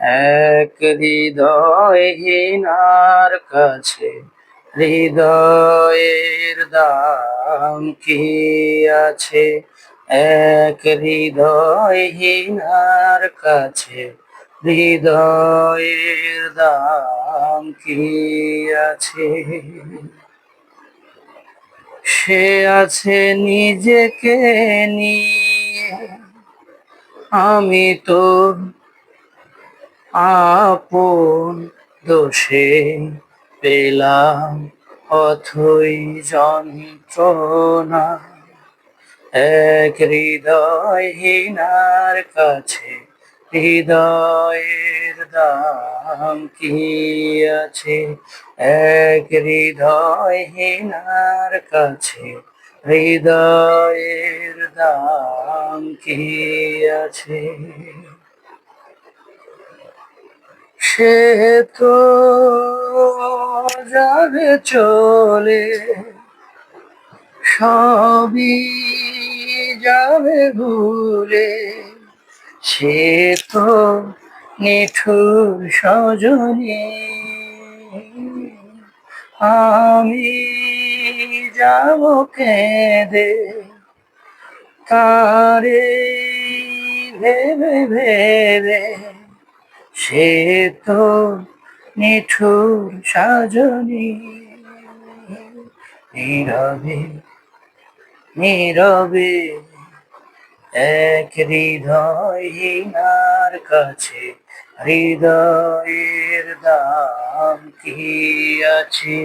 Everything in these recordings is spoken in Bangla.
এক হৃদয়হীনার কাছে হৃদয়ের দাম কি আছে? এক হৃদয়হীনার কাছে হৃদয়ের দাম কি আছে? সে আছে নিজেকে নিয়ে, আমি তো আপন দোষে পেলাম অথই যন্ত্রণা। এক হৃদয়হীনার কাছে হৃদয়ের দাম কি আছে? এক হৃদয়হীনার কাছে হৃদয়ের দাম কি আছে? সে তো যাবে চলে, সবই যাবে ভুলে। সে তো নিঠুর সজনী, আমি যাব কেঁদে তারে ভেবে ভেবে। সে তো নিঠুর সজনী, নীরবে নীরবে এক হৃদয়হীনার কাছে হৃদয়ের দাম কি আছে?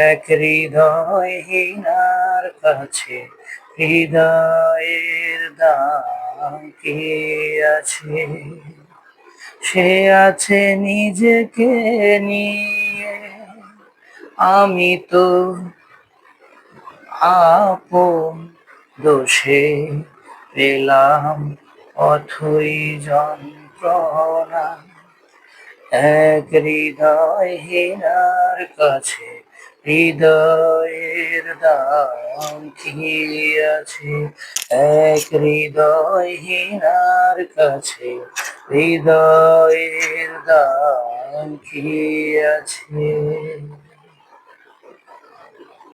এক হৃদয়হীনার কাছে হৃদয়ের দাম কি আছে? সে আছে নিজেকে নিয়ে, আমি তো আপন দোষে পেলাম অথই যন্ত্রণা। এক হৃদয়হীনার কাছে হৃদয়ের দাম কি আছে? এক হৃদয়হীনার কাছে হৃদয়ের দাম কি আছে?